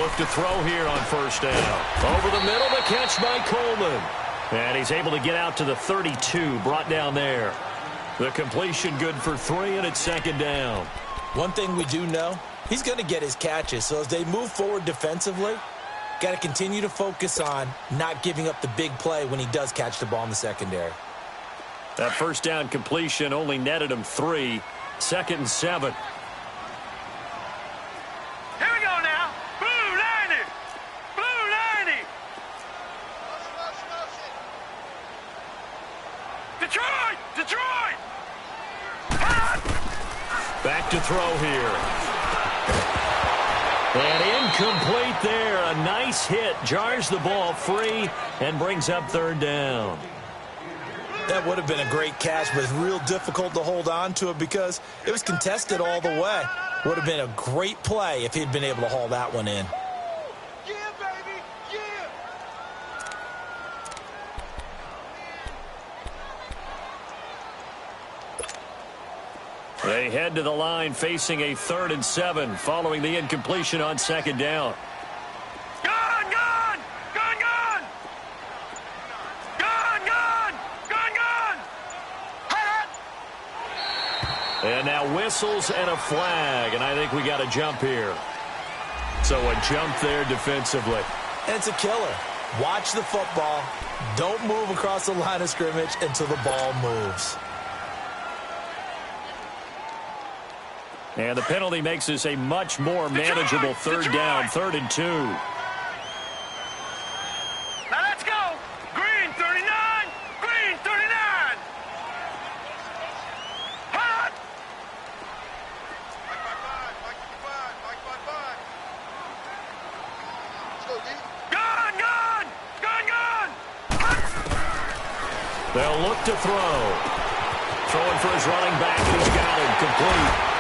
look to throw here on first down. Over the middle, the catch by Coleman. And he's able to get out to the 32, brought down there. The completion good for 3, and it's second down. One thing we do know, he's going to get his catches. So as they move forward defensively, got to continue to focus on not giving up the big play when he does catch the ball in the secondary. That first down completion only netted him 3. 2nd and 7. Here we go now. Blue 90. Blue 90. Detroit! Detroit! Back to throw here. And incomplete there. A nice hit. Jars the ball free and brings up third down. That would have been a great catch, but it's real difficult to hold on to it because it was contested all the way. Would have been a great play if he'd been able to haul that one in. Yeah, baby! Yeah! They head to the line facing a 3rd and 7 following the incompletion on second down. Gone! Gone! Gone! Gone! Gone! Gone! Gone! Gone! Hot! And now whistles and a flag, and I think we got a jump here. So a jump there defensively. And it's a killer. Watch the football. Don't move across the line of scrimmage until the ball moves. And the penalty makes this a much more manageable third down, 3rd and 2. Now let's go! Green 39! Green 39! Hot! Gone! Gone! Gone! Gone! They'll look to throw. Throwing for his running back, and he's got him complete.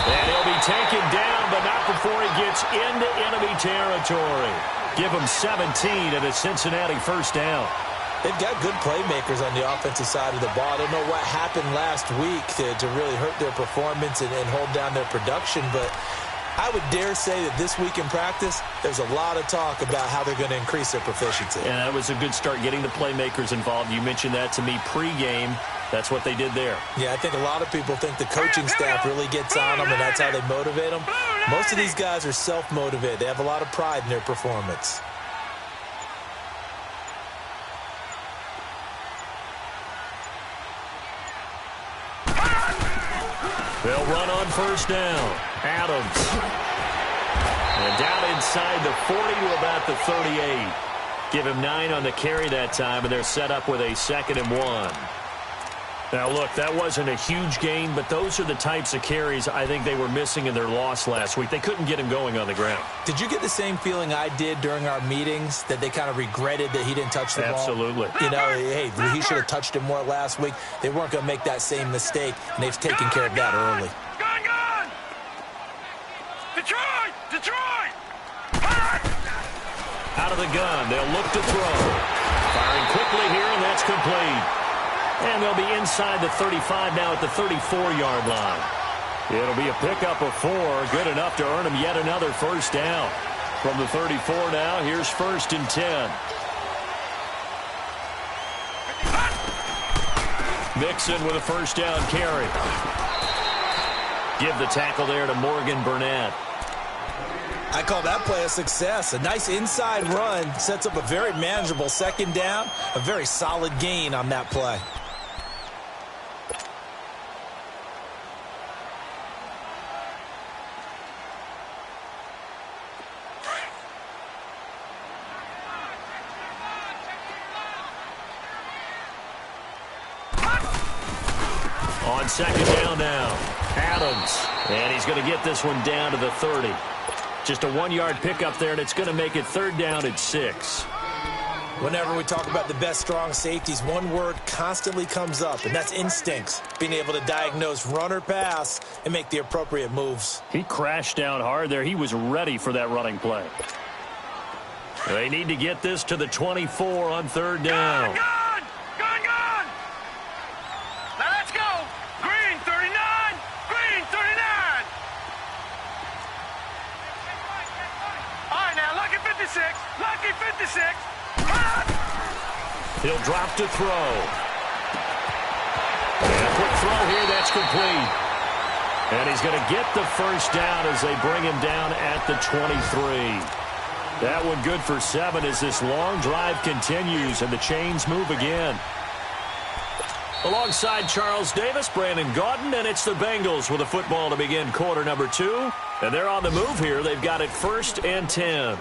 And he'll be taken down, but not before he gets into enemy territory. Give him 17 at a Cincinnati first down. They've got good playmakers on the offensive side of the ball. I don't know what happened last week to really hurt their performance and hold down their production, but I would dare say that this week in practice, there's a lot of talk about how they're going to increase their proficiency. And that was a good start, getting the playmakers involved. You mentioned that to me pregame. That's what they did there. Yeah, I think a lot of people think the coaching staff really gets on them, and that's how they motivate them. Most of these guys are self-motivated. They have a lot of pride in their performance. They'll run on first down. Adams. And down inside the 40 to about the 38. Give him 9 on the carry that time, and they're set up with a 2nd and 1. Now, look, that wasn't a huge gain, but those are the types of carries I think they were missing in their loss last week. They couldn't get him going on the ground. Did you get the same feeling I did during our meetings, that they kind of regretted that he didn't touch the ball? Absolutely. You know, hey, he should have touched it more last week. They weren't going to make that same mistake, and they've taken care of that early. Gone! Gone! Detroit! Detroit! Out of the gun, they'll look to throw. Firing quickly here, and that's complete. And they'll be inside the 35 now at the 34-yard line. It'll be a pickup of 4, good enough to earn him yet another first down. From the 34 now, here's 1st and 10. Mixon with a first down carry. Give the tackle there to Morgan Burnett. I call that play a success. A nice inside run sets up a very manageable 2nd down. A very solid gain on that play. On 2nd down now, Adams. And he's going to get this one down to the 30. Just a 1-yard pickup there, and it's going to make it 3rd down at 6. Whenever we talk about the best strong safeties, one word constantly comes up, and that's instincts. Being able to diagnose run or pass and make the appropriate moves. He crashed down hard there. He was ready for that running play. They need to get this to the 24 on 3rd down. Gone! Gone! Gone! Now let's go! Green 39! Green 39! All right, now. 56. Lucky 56. He'll drop to throw. And a quick throw here. That's complete. And he's going to get the first down as they bring him down at the 23. That one good for 7 as this long drive continues and the chains move again. Alongside Charles Davis, Brandon Gaudin, and it's the Bengals with a football to begin quarter number 2. And they're on the move here. They've got it 1st and 10.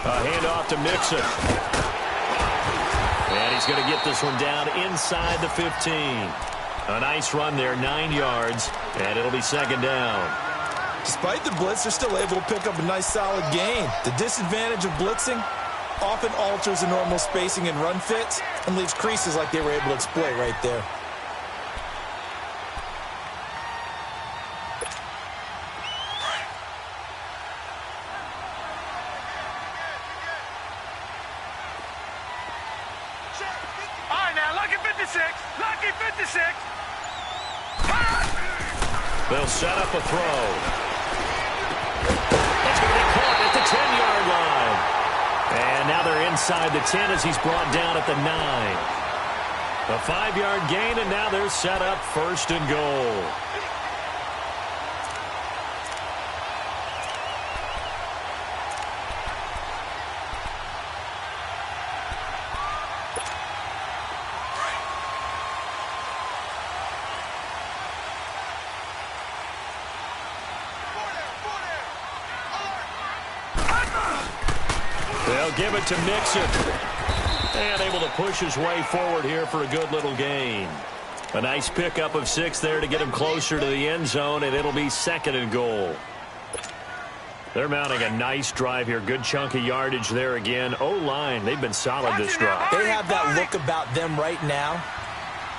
A handoff to Mixon. And he's going to get this one down inside the 15. A nice run there, 9 yards, and it'll be 2nd down. Despite the blitz, they're still able to pick up a nice solid gain. The disadvantage of blitzing often alters the normal spacing and run fits and leaves creases like they were able to exploit right there. They'll set up a throw. It's going to be caught at the 10-yard line. And now they're inside the 10 as he's brought down at the 9. A 5-yard gain, and now they're set up 1st and goal. They'll give it to Mixon. And able to push his way forward here for a good little gain. A nice pickup of 6 there to get him closer to the end zone, and it'll be 2nd and goal. They're mounting a nice drive here. Good chunk of yardage there again. O-line, they've been solid this drive. They have that look about them right now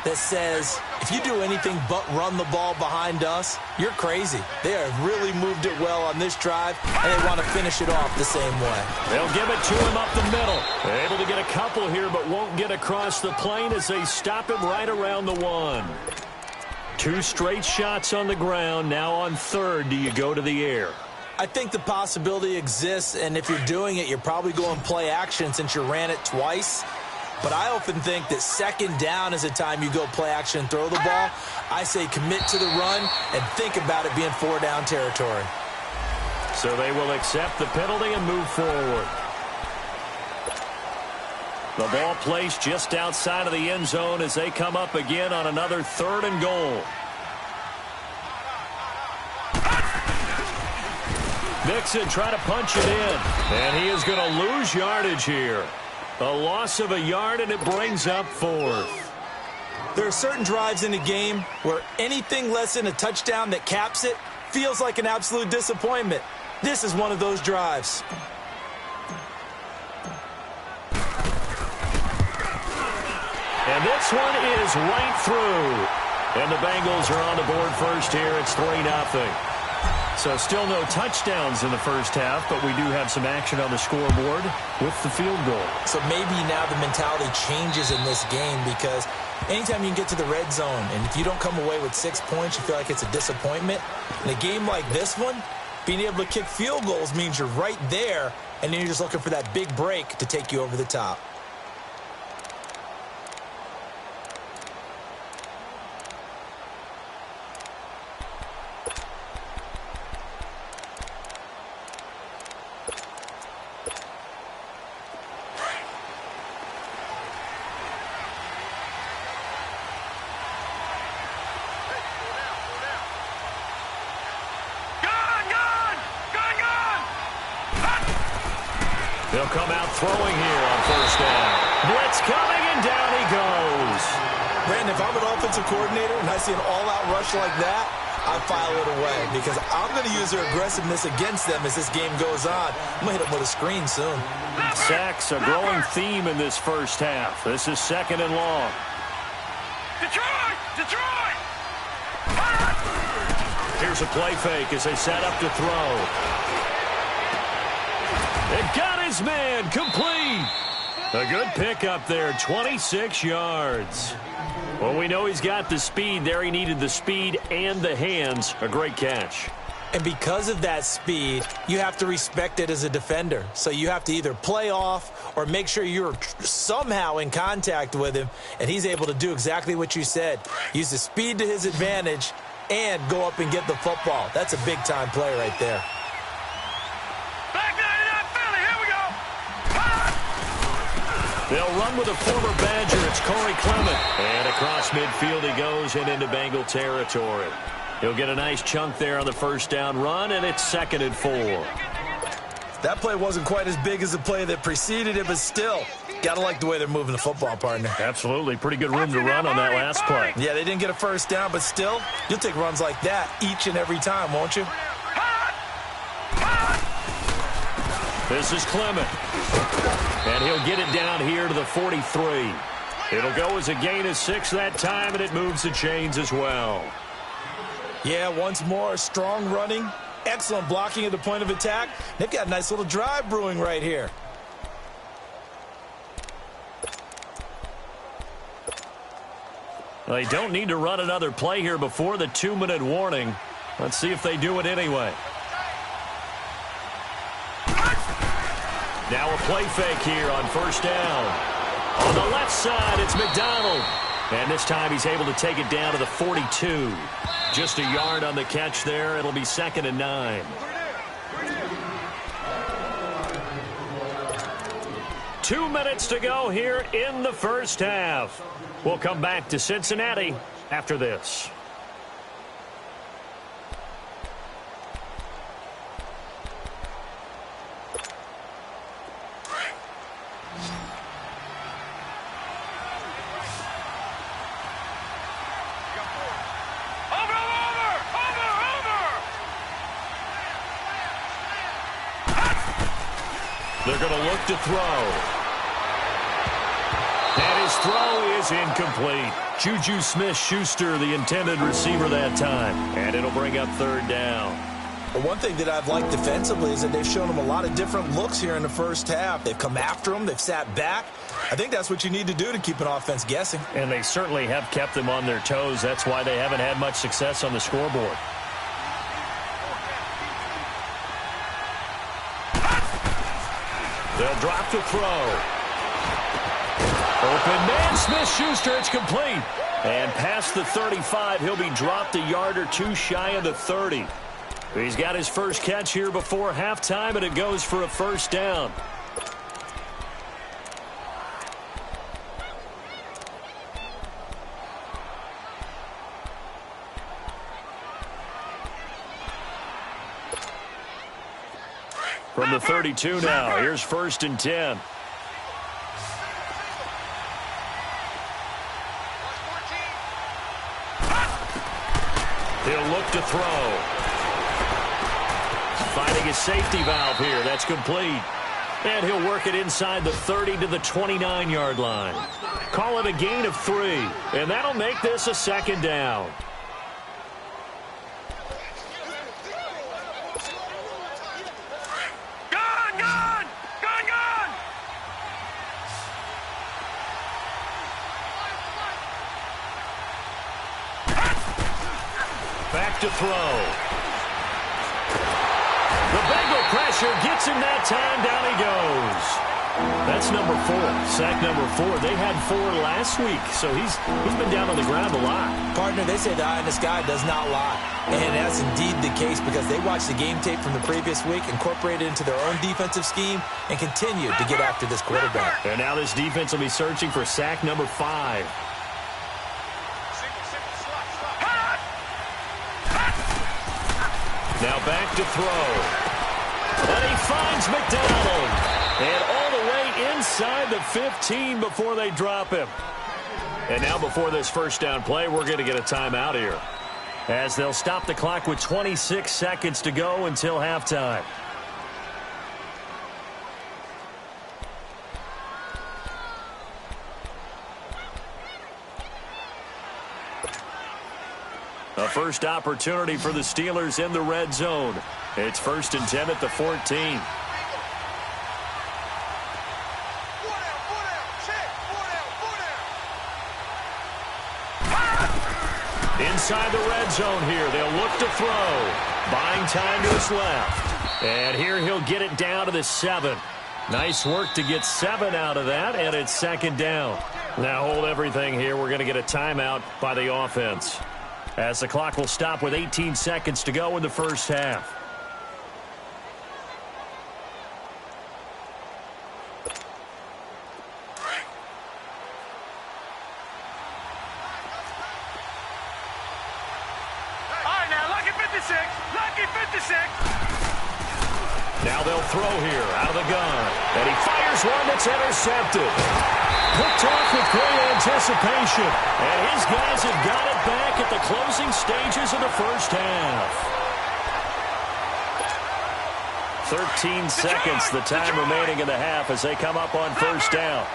that says, if you do anything but run the ball behind us, you're crazy. They have really moved it well on this drive, and they want to finish it off the same way. They'll give it to him up the middle. They're able to get a couple here, but won't get across the plane as they stop him right around the 1. 2 straight shots on the ground. Now on 3rd, do you go to the air? I think the possibility exists, and if you're doing it, you're probably going play action since you ran it twice. But I often think that 2nd down is the time you go play action and throw the ball. I say commit to the run and think about it being 4-down territory. So they will accept the penalty and move forward. The ball placed just outside of the end zone as they come up again on another 3rd and goal. Mixon trying to punch it in. And he is going to lose yardage here. A loss of a yard, and it brings up 4th. There are certain drives in the game where anything less than a touchdown that caps it feels like an absolute disappointment. This is one of those drives. And this one is right through. And the Bengals are on the board first here. It's 3-0. So still no touchdowns in the first half, but we do have some action on the scoreboard with the field goal. So maybe now the mentality changes in this game because anytime you can get to the red zone, and if you don't come away with 6 points, you feel like it's a disappointment. In a game like this one, being able to kick field goals means you're right there, and then you're just looking for that big break to take you over the top. They'll come out throwing here on 1st down. Blitz coming, and down he goes. Brandon, if I'm an offensive coordinator and I see an all-out rush like that, I file it away because I'm going to use their aggressiveness against them as this game goes on. I'm going to hit them with a screen soon. Sacks, a growing theme in this first half. This is 2nd and long. Detroit! Detroit! Here's a play fake as they set up to throw. his man, complete. A good pickup there, 26 yards. Well, we know he's got the speed there. He needed the speed and the hands. A great catch. And because of that speed, you have to respect it as a defender. So you have to either play off or make sure you're somehow in contact with him, and he's able to do exactly what you said. Use the speed to his advantage and go up and get the football. That's a big-time play right there. Back 99 Philly, here we go. They'll run with a former Badger. It's Corey Clement. And across midfield he goes and into Bengal territory. He'll get a nice chunk there on the first down run, and it's 2nd and 4. That play wasn't quite as big as the play that preceded it, but still, got to like the way they're moving the football, partner. Absolutely. Pretty good room to run on that last play. Yeah, they didn't get a first down, but still, you'll take runs like that each and every time, won't you? This is Clement. And he'll get it down here to the 43. It'll go as a gain of 6 that time, and it moves the chains as well. Yeah, once more, strong running, excellent blocking at the point of attack. They've got a nice little drive brewing right here. They don't need to run another play here before the 2-minute warning. Let's see if they do it anyway. Now a play fake here on first down. On the left side, it's McDonald. And this time he's able to take it down to the 42. Just a yard on the catch there. It'll be 2nd and 9. 2 minutes to go here in the first half. We'll come back to Cincinnati after this. They're going to look to throw. And his throw is incomplete. Juju Smith-Schuster, the intended receiver that time. And it'll bring up 3rd down. Well, one thing that I've liked defensively is that they've shown him a lot of different looks here in the first half. They've come after him. They've sat back. I think that's what you need to do to keep an offense guessing. And they certainly have kept them on their toes. That's why they haven't had much success on the scoreboard. They'll drop to throw. Open man, Smith-Schuster, it's complete. And past the 35, he'll be dropped a yard or 2 shy of the 30. He's got his first catch here before halftime, and it goes for a first down. From the 32 now, here's 1st and 10. He'll look to throw. Finding a safety valve here. That's complete. And he'll work it inside the 30 to the 29-yard line. Call it a gain of 3. And that'll make this a 2nd down. Back to throw. The Bengal pressure gets him that time. Down he goes. That's number 4. Sack number 4. They had 4 last week, so he's been down on the ground a lot. Partner, they say the eye in the sky does not lie. And that's indeed the case because they watched the game tape from the previous week, incorporated it into their own defensive scheme, and continued to get after this quarterback. And now this defense will be searching for sack number 5. Now back to throw. And he finds McDonald. And all the way inside the 15 before they drop him. And now before this first down play, we're going to get a timeout here, as they'll stop the clock with 26 seconds to go until halftime. A first opportunity for the Steelers in the red zone. It's 1st and 10 at the 14. Inside the red zone here. They'll look to throw. Buying time to his left. And here he'll get it down to the 7. Nice work to get 7 out of that, and it's second down. Now hold everything here. We're going to get a timeout by the offense, as the clock will stop with 18 seconds to go in the first half. Now they'll throw here out of the gun. And he fires one that's intercepted. Picked off with great anticipation. And his guys have got it back at the closing stages of the first half. 13 seconds, the time remaining in the half as they come up on first down.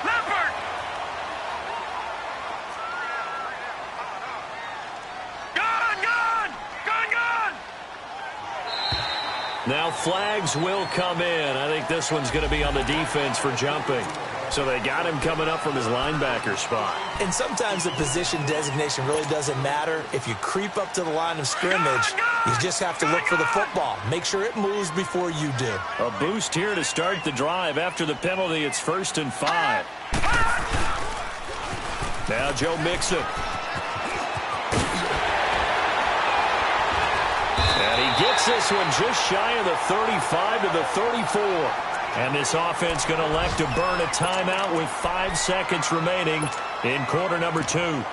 Now flags will come in. I think this one's going to be on the defense for jumping. So they got him coming up from his linebacker spot. And sometimes the position designation really doesn't matter. If you creep up to the line of scrimmage, you just have to look for the football. Make sure it moves before you do. A boost here to start the drive. After the penalty, it's 1st and 5. Now Joe Mixon. And he gets this one just shy of the 35 to the 34. And this offense going to elect to burn a timeout with 5 seconds remaining in quarter number 2.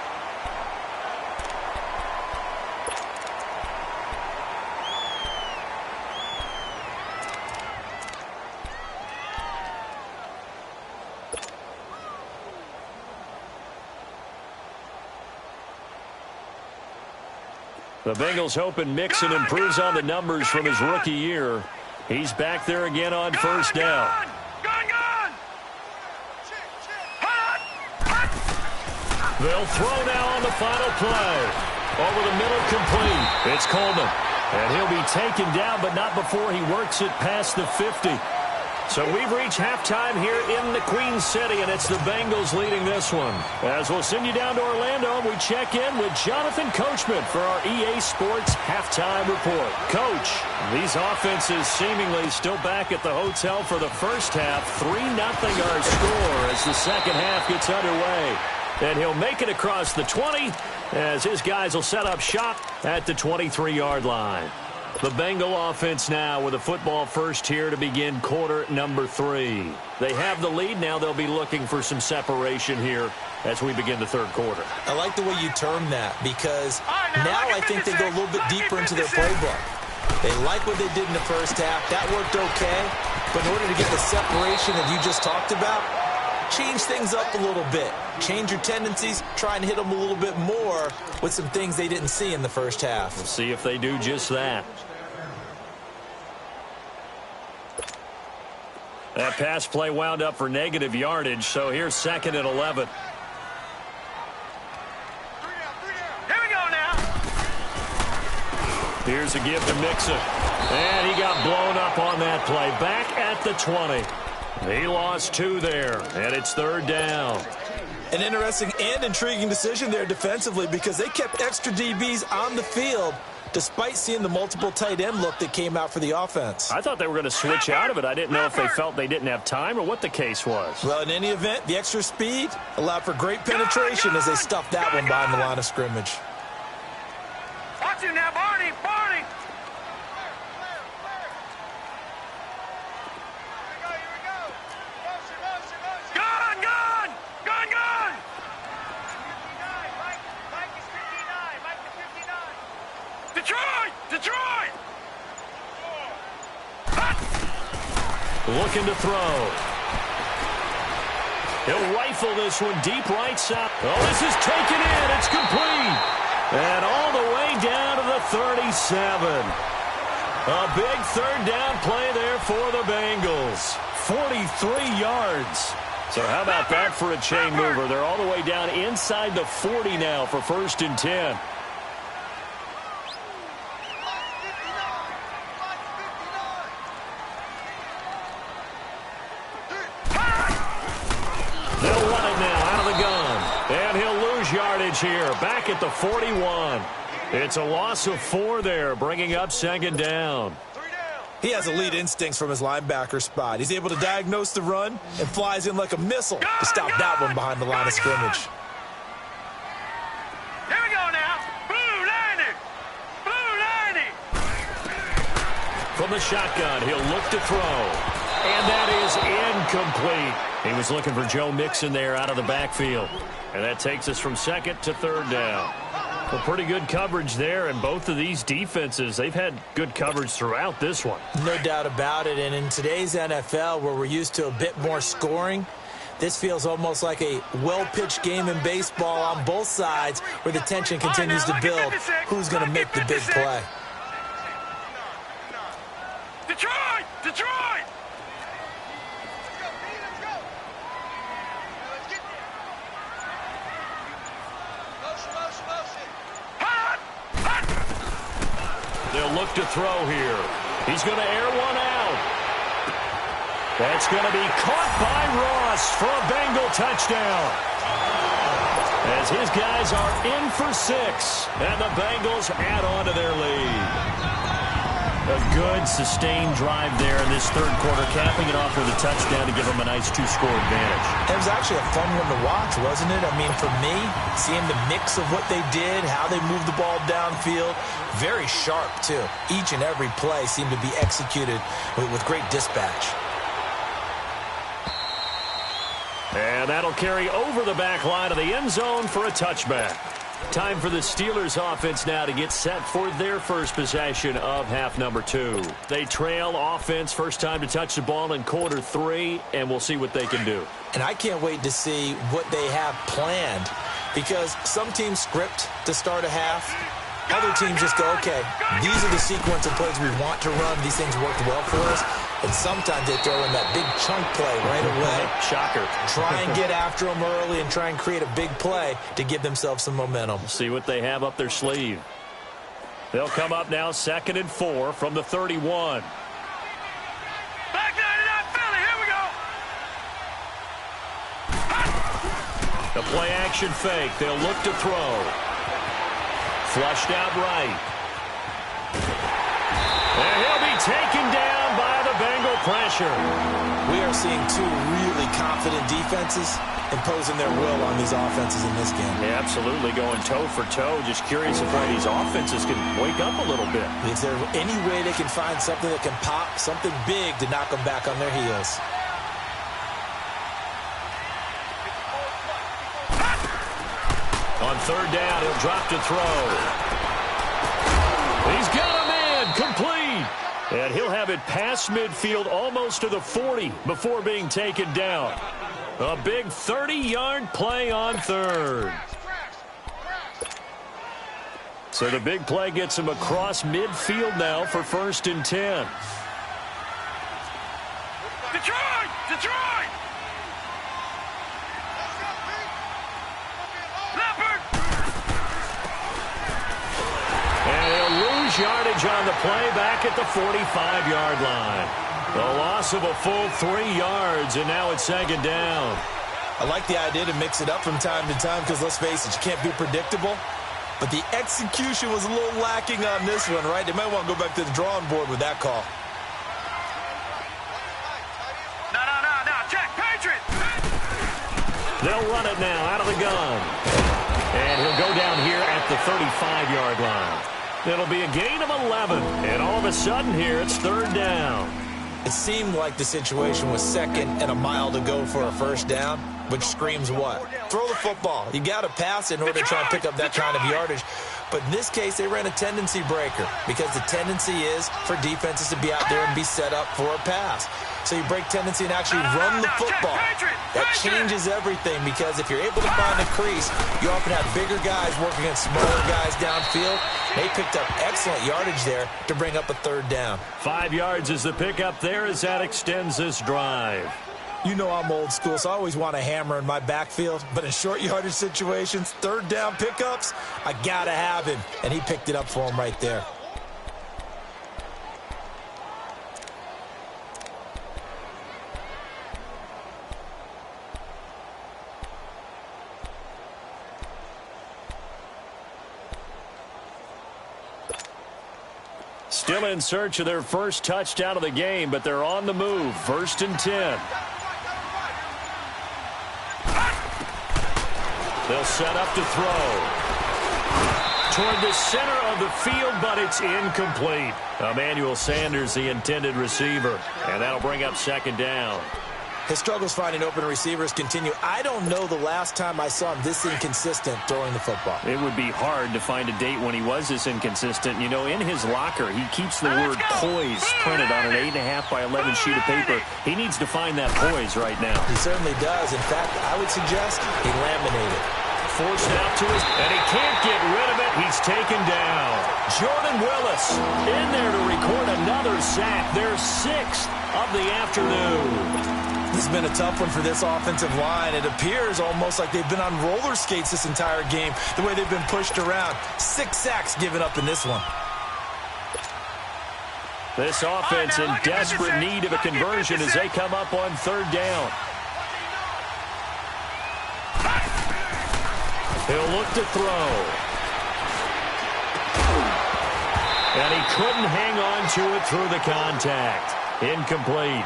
The Bengals hoping Mixon improves on the numbers from his rookie year. He's back there again on first down. They'll throw now on the final play. Over the middle, complete. It's Coleman. And he'll be taken down, but not before he works it past the 50. So we've reached halftime here in the Queen City, and it's the Bengals leading this one. As we'll send you down to Orlando, and we check in with Jonathan Coachman for our EA Sports Halftime Report. Coach, these offenses seemingly still back at the hotel for the first half. 3-0 our score as the second half gets underway. And he'll make it across the 20 as his guys will set up shop at the 23-yard line. The Bengal offense now with a football first here to begin quarter number 3. They have the lead. Now they'll be looking for some separation here as we begin the third quarter. I like the way you term that because now I think they go a little bit deeper into their playbook. They like what they did in the first half. That worked okay. But in order to get the separation that you just talked about, change things up a little bit. Change your tendencies. Try and hit them a little bit more with some things they didn't see in the first half. We'll see if they do just that. That pass play wound up for negative yardage, so here's 2nd and 11. Here we go now. Here's a give to Mixon. And he got blown up on that play. Back at the 20. He lost 2 there, and it's 3rd down. An interesting and intriguing decision there defensively because they kept extra DBs on the field despite seeing the multiple tight end look that came out for the offense. I thought they were going to switch out of it. I didn't know if they felt they didn't have time or what the case was. Well, in any event, the extra speed allowed for great penetration as they stuffed that one behind the line of scrimmage. Watch him now, Barney. Barney. Detroit! Looking to throw. He'll rifle this one deep right side. Oh, this is taken in. It's complete. And all the way down to the 37. A big 3rd down play there for the Bengals. 43 yards. So how about that for a chain mover? They're all the way down inside the 40 now for 1st and 10. lose yardage here. Back at the 41. It's a loss of 4 there, bringing up second down. He has elite instincts from his linebacker spot. He's able to diagnose the run and flies in like a missile to stop that one behind the line of scrimmage. Here we go now. Blue 90. Blue 90. From the shotgun, he'll look to throw. And that is incomplete. He was looking for Joe Mixon there out of the backfield. And that takes us from second to third down. Well, pretty good coverage there, and both of these defenses, they've had good coverage throughout this one. No doubt about it, and in today's NFL, where we're used to a bit more scoring, this feels almost like a well-pitched game in baseball on both sides where the tension continues to build. Who's going to make the big play? Detroit! Detroit! They'll look to throw here. He's going to air one out. That's going to be caught by Ross for a Bengal touchdown. As his guys are in for 6, and the Bengals add on to their lead. A good, sustained drive there in this third quarter, capping it off with a touchdown to give them a nice 2-score advantage. It was actually a fun one to watch, wasn't it? I mean, for me, seeing the mix of what they did, how they moved the ball downfield, very sharp, too. Each and every play seemed to be executed with great dispatch. And that'll carry over the back line of the end zone for a touchback. Time for the Steelers offense now to get set for their first possession of half number 2. They trail offense, first time to touch the ball in quarter 3, and we'll see what they can do. And I can't wait to see what they have planned, because some teams script to start a half. Other teams just go, okay, these are the sequence of plays we want to run. These things worked well for us. And sometimes they throw in that big chunk play right away. Shocker. Try and get after them early and try and create a big play to give themselves some momentum. See what they have up their sleeve. They'll come up now 2nd and 4 from the 31. Back 99 Philly, here we go. The play action fake. They'll look to throw. Flushed out right. And he'll be taken down by the Bengal pressure. We are seeing 2 really confident defenses imposing their will on these offenses in this game. Yeah, absolutely, going toe for toe. Just curious if one of these offenses can wake up a little bit. Is there any way they can find something that can pop, something big to knock them back on their heels? On third down, he'll drop to throw. He's got a man, complete. And he'll have it past midfield almost to the 40 before being taken down. A big 30-yard play on third. So the big play gets him across midfield now for 1st and 10. Detroit! Detroit! Leopard! And he'll lose yardage on the play back at the 45-yard line. The loss of a full 3 yards, and now it's 2nd down. I like the idea to mix it up from time to time because, let's face it, you can't be predictable. But the execution was a little lacking on this one, right? They might want to go back to the drawing board with that call. No, check, Patriot! They'll run it now out of the gun. And he'll go down here at the 35-yard line. It'll be a gain of 11. And all of a sudden here, it's 3rd down. It seemed like the situation was 2nd and a mile to go for a 1st down, which screams what? Throw the football. You got to pass in order to try and pick up that kind of yardage. But in this case, they ran a tendency breaker because the tendency is for defenses to be out there and be set up for a pass. So you break tendency and actually run the football. That changes everything because if you're able to find a crease, you often have bigger guys working against smaller guys downfield. They picked up excellent yardage there to bring up a 3rd down. 5 yards is the pickup there as that extends this drive. You know I'm old school, so I always want a hammer in my backfield. But in short yardage situations, 3rd down pickups, I got to have him. And he picked it up for him right there. Still in search of their first touchdown of the game, but they're on the move. 1st and 10. They'll set up to throw. Toward the center of the field, but it's incomplete. Emmanuel Sanders, the intended receiver. And that'll bring up 2nd down. His struggles finding open receivers continue. I don't know the last time I saw him this inconsistent throwing the football. It would be hard to find a date when he was this inconsistent. You know, in his locker, he keeps the word poise printed on an 8.5 by 11 sheet of paper. He needs to find that poise right now. He certainly does. In fact, I would suggest he laminated. Forced out to his, and he can't get rid of it. He's taken down. Jordan Willis in there to record another sack. Their 6th of the afternoon. This has been a tough one for this offensive line. It appears almost like they've been on roller skates this entire game, the way they've been pushed around. 6 sacks given up in this one. This offense in desperate need of a conversion as they come up on 3rd down. He'll look to throw. And he couldn't hang on to it through the contact. Incomplete.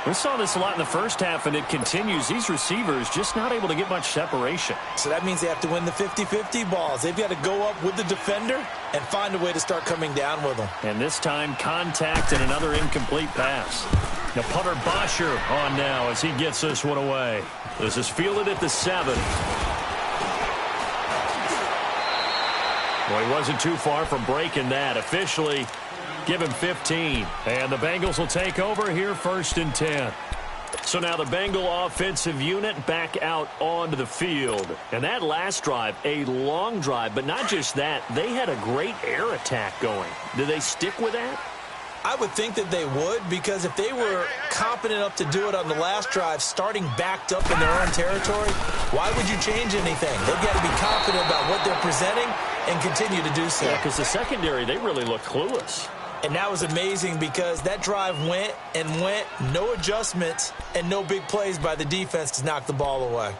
We saw this a lot in the first half, and it continues. These receivers just not able to get much separation. So that means they have to win the 50-50 balls. They've got to go up with the defender and find a way to start coming down with them. And this time, contact and another incomplete pass. Now, punter Bosher on now as he gets this one away. This is fielded at the 7. Well, he wasn't too far from breaking that. Officially, give him 15. And the Bengals will take over here 1st and 10. So now the Bengal offensive unit back out onto the field. And that last drive, a long drive, but not just that. They had a great air attack going. Do they stick with that? I would think that they would, because if they were competent enough to do it on the last drive, starting backed up in their own territory, why would you change anything? They've got to be confident about what they're presenting and continue to do so. Yeah, because the secondary, they really look clueless. And that was amazing because that drive went and went, no adjustments and no big plays by the defense to knock the ball away.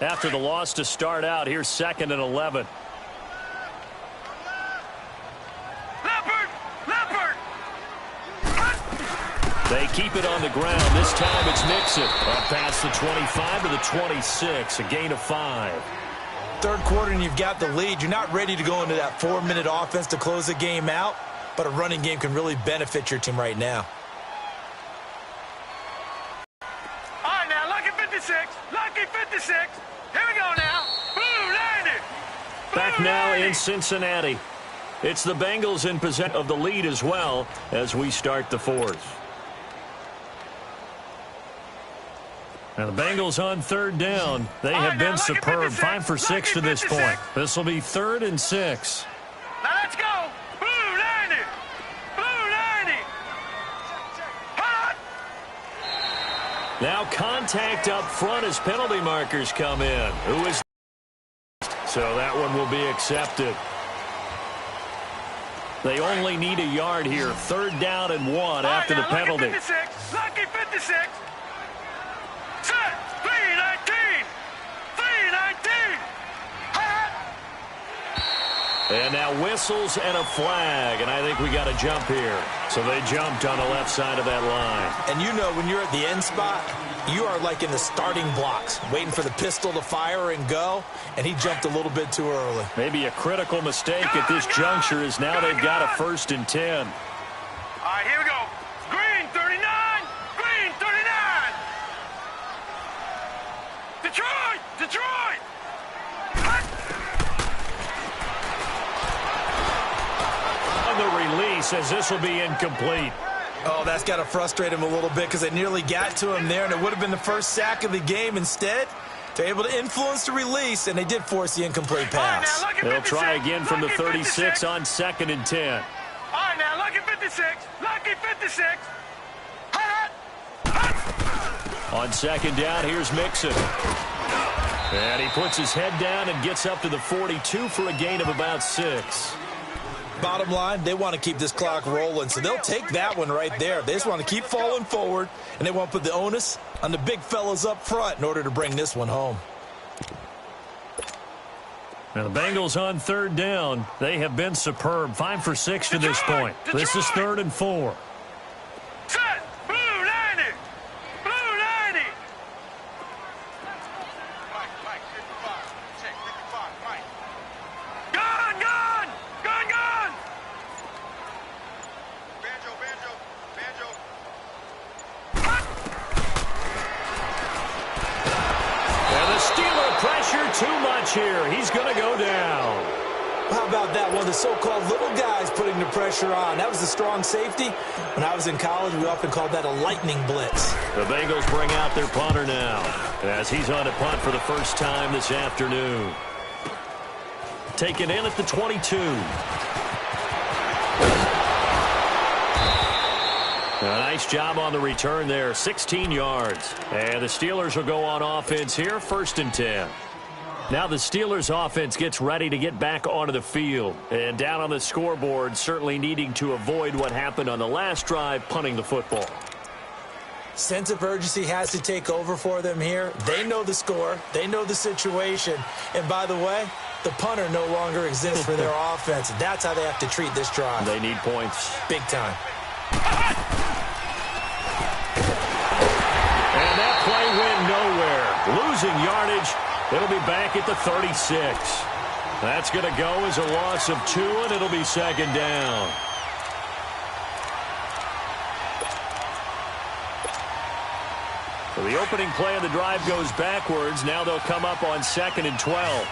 After the loss to start out, here's 2nd and 11. They keep it on the ground. This time it's Mixon. Up past the 25 to the 26. A gain of 5. Third quarter and you've got the lead. You're not ready to go into that 4-minute offense to close the game out, but a running game can really benefit your team right now. All right, now, lucky 56. Lucky 56. Here we go now. Blue landed. Back now in Cincinnati. It's the Bengals in possession of the lead as well as we start the 4th. Now the Bengals on 3rd down. They have been superb. 5 for 6 to this point. This will be 3rd and 6. Now let's go. Blue landed. Blue landed. Hot. Now contact up front as penalty markers come in. Who is? So that one will be accepted. They only need a yard here. 3rd down and 1 after the penalty. Lucky 56. Lucky 56. Set. 319. 319. And now whistles and a flag, and I think we got a jump here. So they jumped on the left side of that line. And you know, when you're at the end spot, you are like in the starting blocks, waiting for the pistol to fire and go, and he jumped a little bit too early. Maybe a critical mistake at this juncture is now they've got a 1st and 10. All right, here we go. Green 39. Green 39. Detroit. Detroit. On the release as this will be incomplete. Oh, that's got to frustrate him a little bit because they nearly got to him there, and it would have been the first sack of the game. Instead, they're able to influence the release, and they did force the incomplete pass. They'll try again from the 36 on 2nd and 10. All right, now, lucky 56. Lucky 56. On 2nd down, here's Mixon. And he puts his head down and gets up to the 42 for a gain of about 6. Bottom line, they want to keep this clock rolling, so they'll take that one right there. They just want to keep falling forward, and they want to put the onus on the big fellas up front in order to bring this one home. Now the Bengals on third down. They have been superb. 5 for 6 to this point. This is 3rd and 4. Set. Blue 90. Blue 90. Mike, 55. Check, 55. Mike. Gun. Banjo. And the Steeler pressure too much here. He's going to go down. How about that? One of the so-called little guys putting the pressure on. That was the strong safety. When I was in college, we often called that a lightning blitz. The Bengals bring out their punter now, as he's on a punt for the first time this afternoon. Taken in at the 22. A nice job on the return there, 16 yards. And the Steelers will go on offense here, 1st and 10. Now the Steelers offense gets ready to get back onto the field. And down on the scoreboard, certainly needing to avoid what happened on the last drive, punting the football. Sense of urgency has to take over for them here. They know the score. They know the situation. And by the way, the punter no longer exists for their offense. That's how they have to treat this drive. They need points. Big time. And that play went nowhere. Losing yardage. It'll be back at the 36. That's going to go as a loss of 2, and it'll be 2nd down. So the opening play of the drive goes backwards. Now they'll come up on 2nd and 12.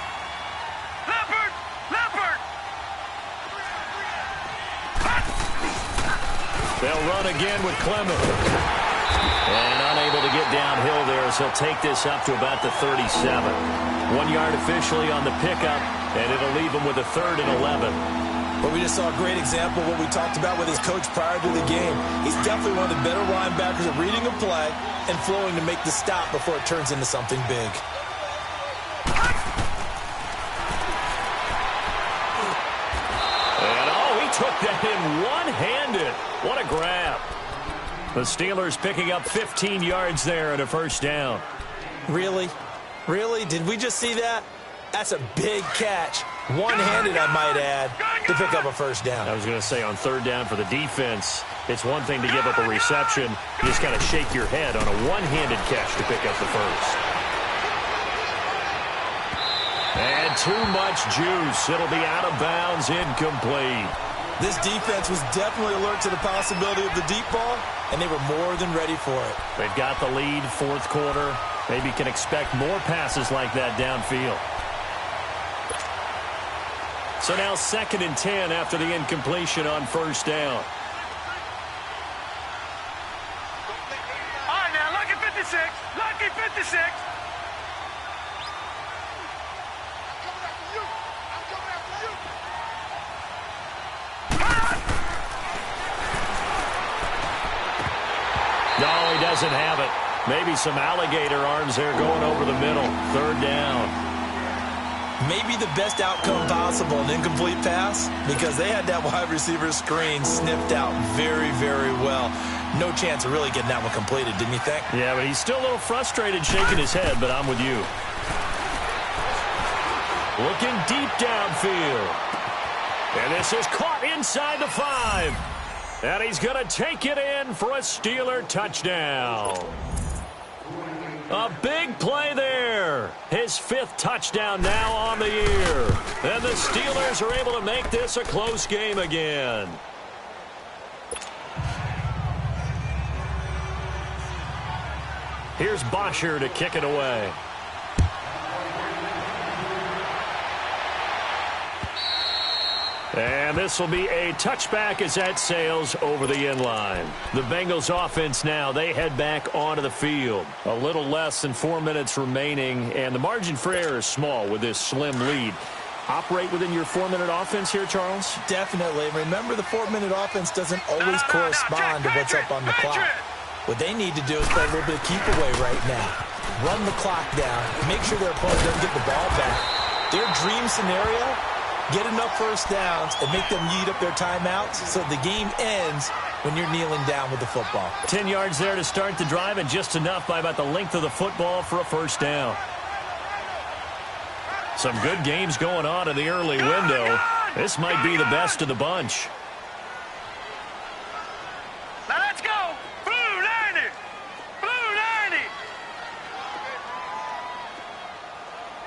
Leopard. They'll run again with Clement. And unable to get downhill there, so he'll take this up to about the 37. 1 yard officially on the pickup, and it'll leave him with a 3rd and 11. But we just saw a great example of what we talked about with his coach prior to the game. He's definitely one of the better linebackers at reading a play and flowing to make the stop before it turns into something big. And, he took that in one-handed. What a grab. The Steelers picking up 15 yards there and a 1st down. Really? Did we just see that? That's a big catch. One-handed, I might add, to pick up a 1st down. I was going to say on 3rd down for the defense, it's one thing to give up a reception. You just kind of shake your head on a one-handed catch to pick up the 1st. And too much juice. It'll be out of bounds, incomplete. This defense was definitely alert to the possibility of the deep ball, and they were more than ready for it. They've got the lead, 4th quarter. Maybe can expect more passes like that downfield. So now 2nd and 10 after the incompletion on 1st down. All right, now, lucky 56. Lucky 56. No, he doesn't have it. Maybe some alligator arms there going over the middle. 3rd down. Maybe the best outcome possible, an incomplete pass, because they had that wide receiver screen snipped out very, very well. No chance of really getting that one completed, didn't you think? Yeah, but he's still a little frustrated, shaking his head, but I'm with you. Looking deep downfield. And this is caught inside the 5. And he's going to take it in for a Steeler touchdown. A big play there. His 5th touchdown now on the year. And the Steelers are able to make this a close game again. Here's Bosher to kick it away. And this will be a touchback as that sails over the end line. The Bengals offense now, they head back onto the field. A little less than 4 minutes remaining, and the margin for error is small with this slim lead. Operate within your 4-minute offense here, Charles? Definitely. Remember, the 4-minute offense doesn't always correspond to what's up on the clock. What they need to do is play a little bit of keep away right now. Run the clock down. Make sure their opponent doesn't get the ball back. Their dream scenario get enough first downs and make them eat up their timeouts so the game ends when you're kneeling down with the football. 10 yards there to start the drive, and just enough by about the length of the football for a first down. Some good games going on in the early window. This might be the best of the bunch. Now let's go. Blue 90. Blue 90.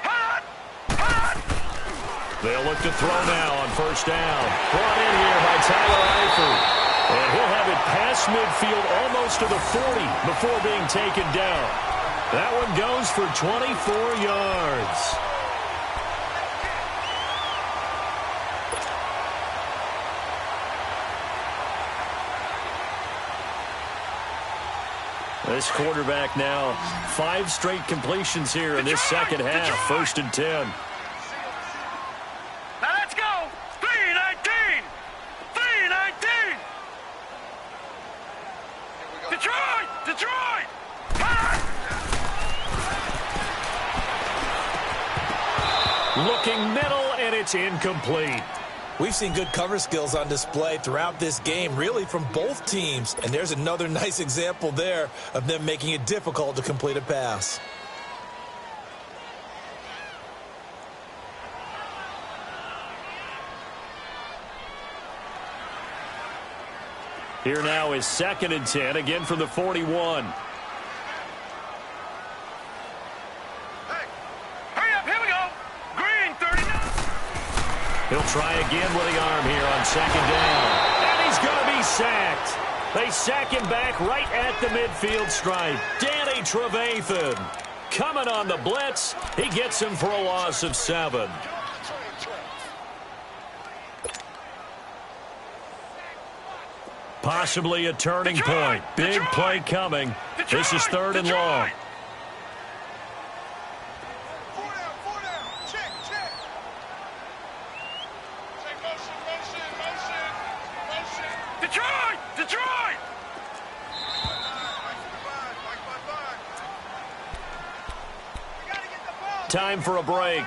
Hot. Hot. They'll look to throw now on first down. Brought in here by Tyler Eifert. And he'll have it past midfield almost to the 40 before being taken down. That one goes for 24 yards. This quarterback now, 5 straight completions here in this second half. First and 10. Now let's go. 3-19. 3-19. Detroit. Detroit. Hot. Looking middle, and it's incomplete. We've seen good cover skills on display throughout this game, really from both teams. And there's another nice example there of them making it difficult to complete a pass. Here now is 2nd and 10, again from the 41. He'll try again with the arm here on 2nd down. And he's going to be sacked. They sack him back right at the midfield stripe. Danny Trevathan coming on the blitz. He gets him for a loss of 7. Possibly a turning point. Big play coming. This is 3rd and long. Time for a break.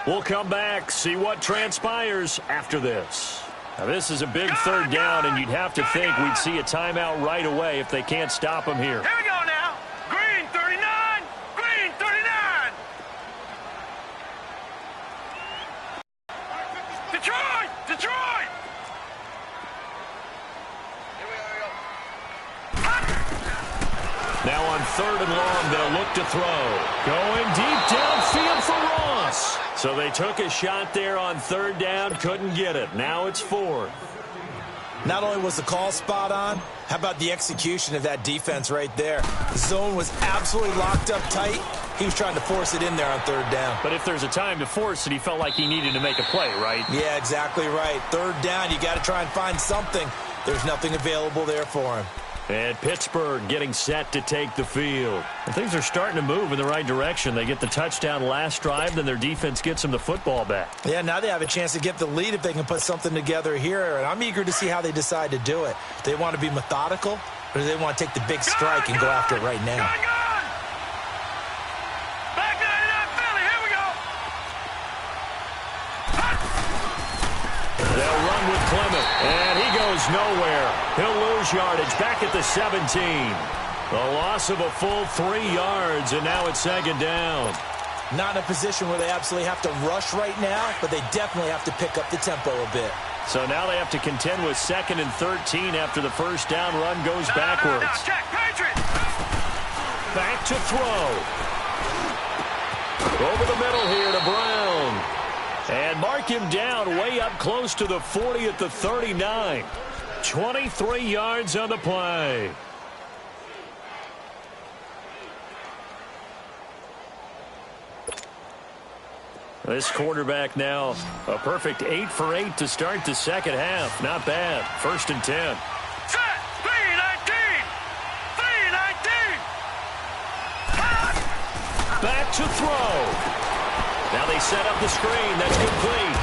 We'll come back, see what transpires after this. Now, this is a big 3rd down, and you'd have to think we'd see a timeout right away if they can't stop him here. Here we go now. Green 39. Green 39. Detroit. Detroit. Now on 3rd and long, they'll look to throw. Going deep downfield for Ross. So they took a shot there on 3rd down, couldn't get it. Now it's 4th. Not only was the call spot on, how about the execution of that defense right there? The zone was absolutely locked up tight. He was trying to force it in there on 3rd down. But if there's a time to force it, he felt like he needed to make a play, right? Yeah, exactly right. 3rd down, you got to try and find something. There's nothing available there for him. And Pittsburgh getting set to take the field. And things are starting to move in the right direction. They get the touchdown last drive, then their defense gets them the football back. Yeah, now they have a chance to get the lead if they can put something together here. And I'm eager to see how they decide to do it. Do they want to be methodical, or do they want to take the big strike and go after it right now? Back 99 Philly, here we go. They'll run with Clement, and he goes nowhere. He'll lose yardage back at the 17. A loss of a full 3 yards, and now it's 2nd down. Not in a position where they absolutely have to rush right now, but they definitely have to pick up the tempo a bit. So now they have to contend with 2nd and 13 after the first down run goes backwards. Check, Patriots. Back to throw. Over the middle here to Brown. And mark him down way up close to the 40 at the 39. 23 yards on the play. This quarterback now a perfect 8 for 8 to start the second half. Not bad. 1st and 10. Set. 3-19. 3-19. Back to throw. Now they set up the screen. That's complete.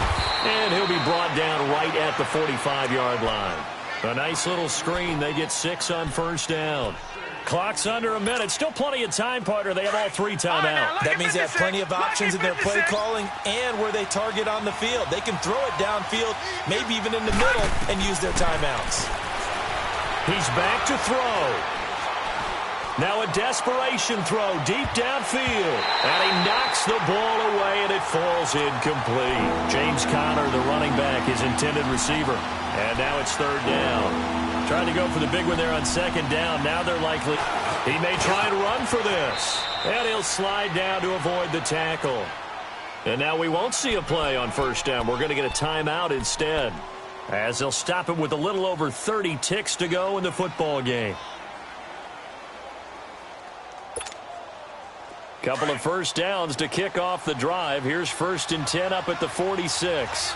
And he'll be brought down right at the 45-yard line. A nice little screen. They get 6 on 1st down. Clock's under a minute. Still plenty of time, partner. They have all 3 timeouts. That means they have plenty of options in their play calling and where they target on the field. They can throw it downfield, maybe even in the middle, and use their timeouts. He's back to throw. Now a desperation throw deep downfield. And he knocks the ball away, and it falls incomplete. James Conner, the running back, his intended receiver. And now it's 3rd down. Trying to go for the big one there on 2nd down. Now they're likely he may try and run for this. And he'll slide down to avoid the tackle. And now we won't see a play on 1st down. We're going to get a timeout instead, as they'll stop it with a little over 30 ticks to go in the football game. Couple of 1st downs to kick off the drive. Here's 1st and 10 up at the 46.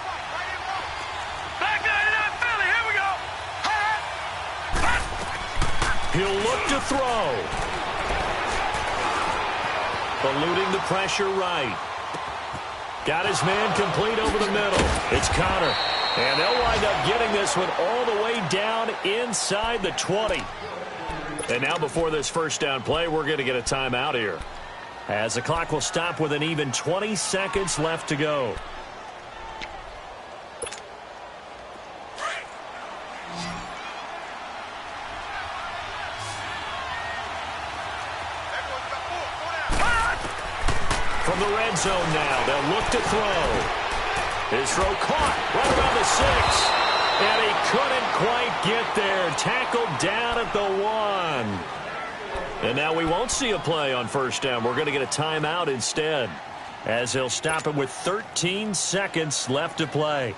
He'll look to throw. Eluding the pressure right. Got his man complete over the middle. It's Conner. And they'll wind up getting this one all the way down inside the 20. And now before this 1st down play, we're going to get a timeout here, as the clock will stop with an even 20 seconds left to go. From the red zone now, they'll look to throw. His throw caught right around the 6. And he couldn't quite get there. Tackled down at the 1. And now we won't see a play on 1st down. We're going to get a timeout instead, as he'll stop it with 13 seconds left to play.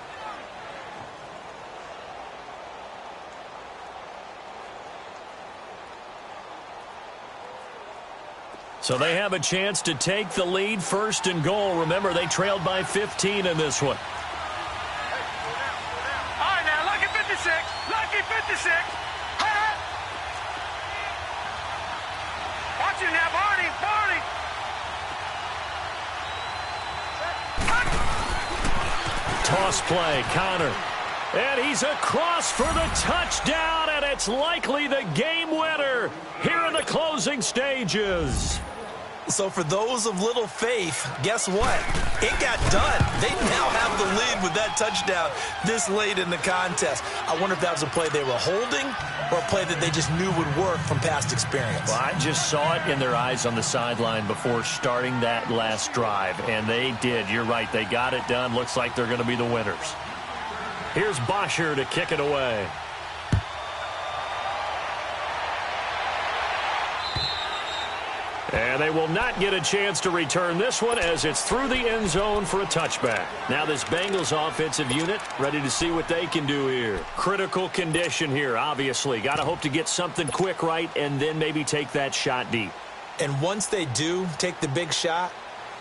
So they have a chance to take the lead, 1st and goal. Remember, they trailed by 15 in this one. All right, now, lucky 56. Lucky 56. Watch it now, Barney. Toss play, Conner. And he's across for the touchdown, and it's likely the game winner here in the closing stages. So for those of little faith, guess what? It got done. They now have the lead with that touchdown this late in the contest. I wonder if that was a play they were holding or a play that they just knew would work from past experience. Well, I just saw it in their eyes on the sideline before starting that last drive, and they did. You're right. They got it done. Looks like they're going to be the winners. Here's Bosher to kick it away. And they will not get a chance to return this one, as it's through the end zone for a touchback. Now this Bengals offensive unit ready to see what they can do here. Critical condition here, obviously. Got to hope to get something quick right and then maybe take that shot deep. And once they do take the big shot,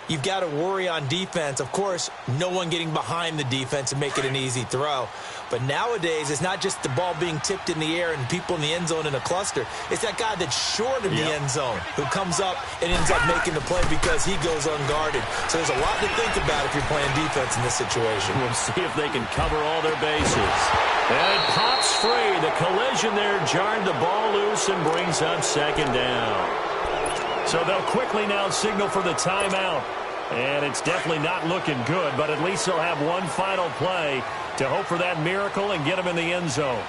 you've got to worry on defense. Of course, no one getting behind the defense and make it an easy throw. But nowadays, it's not just the ball being tipped in the air and people in the end zone in a cluster. It's that guy that's short of the end zone who comes up and ends up making the play because he goes unguarded. So there's a lot to think about if you're playing defense in this situation. We'll see if they can cover all their bases. And it pops free. The collision there jarred the ball loose and brings up 2nd down. So they'll quickly now signal for the timeout. And it's definitely not looking good, but at least they'll have one final play to hope for that miracle and get them in the end zone.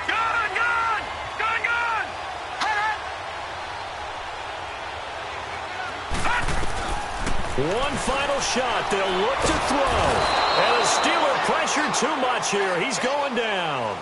Gun! One final shot. They'll look to throw. And the Steeler pressure too much here. He's going down.